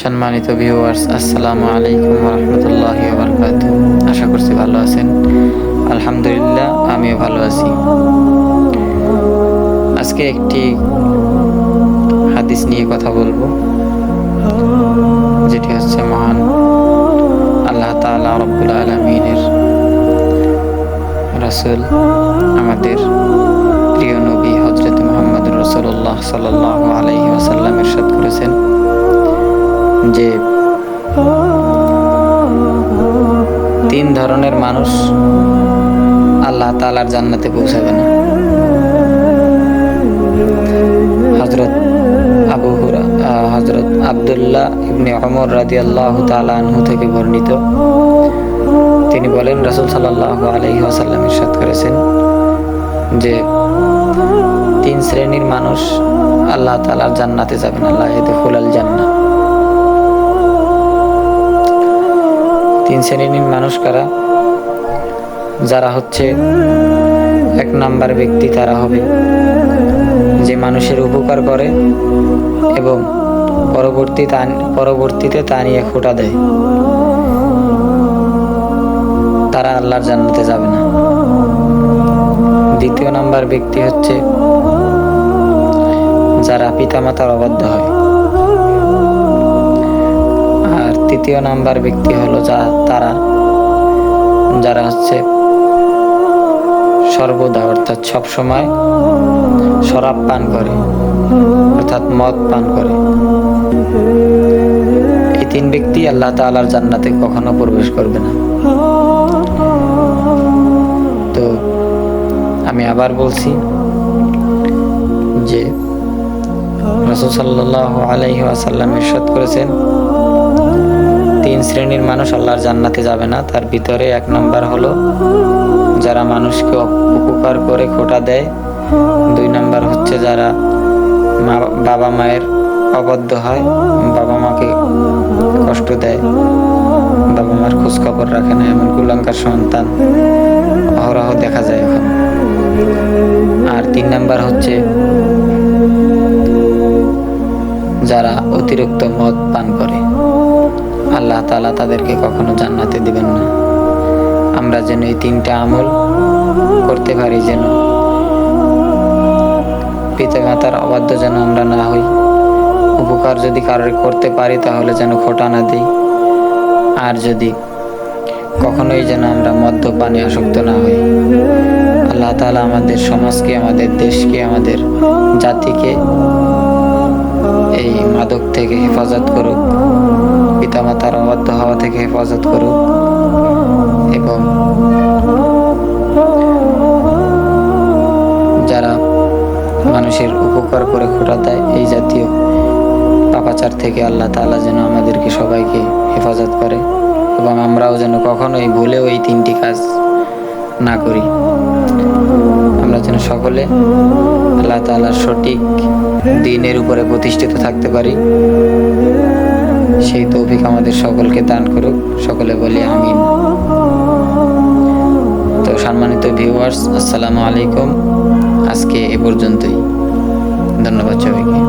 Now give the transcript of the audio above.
সম্মানিত ভিউয়ার্স, আসসালামু আলাইকুম রহমতুল্লাহি ওয়া বারাকাতুহু। আশা করছি ভালো আছেন। আলহামদুলিল্লাহ, আমিও ভালো আছি। আজকে একটি হাদিস নিয়ে কথা বলবো, যেটি হচ্ছে মহান আল্লাহ তাআলা রব্বুল আলামিনের রাসূল, আমাদের প্রিয় নবী হযরত মুহাম্মদ রাসূলুল্লাহ সাল্লাল্লাহু আলাইহি ওয়াসাল্লাম ইরশাদ করেছেন যে 3 ধরনের মানুষ আল্লাহ তাআলার জান্নাতে পৌঁছাবে না। হযরত আব্দুল্লাহ ইবনে ওমর রাদিয়াল্লাহু তাআলা আনহু থেকে বর্ণিত, তিনি বলেন, রাসূল সাল্লাল্লাহু আলাইহি ওয়াসাল্লাম ইরশাদ করেছেন যে 3 শ্রেণীর মানুষ আল্লাহ তাআলার জান্নাতে যাবে না। লা ইয়াদখুলুল জান্নাহ। 3 শ্রেণীর মানুষ কারা? যারা হচ্ছে 1 নাম্বার ব্যক্তি, তারা হবে যে মানুষের উপকার করে এবং পরবর্তীতে তা নিয়ে খোঁটা দেয়, তারা আল্লাহর জান্নাতে যাবে না। 2 নাম্বার ব্যক্তি হচ্ছে যারা পিতামাতার অবাধ্য হয়। আর 3 নাম্বার ব্যক্তি হলো যারা হচ্ছে সর্বদা, অর্থাৎ সবসময় শরাব পান করে, অর্থাৎ মদ পান করে। এই 3 ব্যক্তি আল্লাহ তাআলার জান্নাতে কখনো প্রবেশ করবে না। তো আমি আবার বলছি যে রাসূল সাল্লাল্লাহু আলাইহি ওয়াসাল্লাম ইরশাদ করেছেন 3 শ্রেণীর মানুষ আল্লাহর জান্নাতে যাবে না। তার ভিতরে 1 নাম্বার হলো যারা মানুষকে উপকার করে খোঁটা দেয়। 2 নাম্বার হচ্ছে যারা বাবা মায়ের অবাধ্য হয়, বাবা মাকে কষ্ট দেয়, বাবা মার খোঁজ খবর রাখে না, এমন কুলাঙ্গার সন্তান অহরহ দেখা যায় এখন। আর 3 নাম্বার হচ্ছে যারা অতিরিক্ত মদ পান করে। আল্লাহ তাআলা তাদেরকে কখনো জান্নাতে দিবেন না। আমরা যেন এই 3টা আমল করতে পারি, যেন পিতামাতার অবাধ্য যেন আমরা না হই, উপকার যদি কারোর করতে পারি তাহলে যেন খোঁটা না দিই, আর যদি কখনোই যেন আমরা মদ্যপানে আসক্ত না হই। আল্লাহ তাআলা আমাদের সমাজকে, আমাদের দেশকে, আমাদের জাতিকে এই মাদক থেকে হেফাজত করুক, পিতামাতার অবাধ্য হওয়া থেকে হেফাজত করুক, এবং যারা মানুষের উপকার করে খোঁটা দেয়, এই জাতীয় পাপাচার থেকে আল্লাহ তাআলা যেন আমাদেরকে সবাইকে হেফাজত করে, এবং আমরাও যেন কখনোই ভুলেও এই 3টি কাজ না করি। আমরা যেন সকলে আল্লাহ তাআলার সঠিক দ্বীনের উপরে প্রতিষ্ঠিত থাকতে পারি, সেই তৌফিক আমাদের সকলকে দান করুক। সকলে বলি আমিন। তো সম্মানিত ভিউয়ার্স, আসসালামু আলাইকুম। আজকে এ পর্যন্তই। ধন্যবাদ সবাইকে।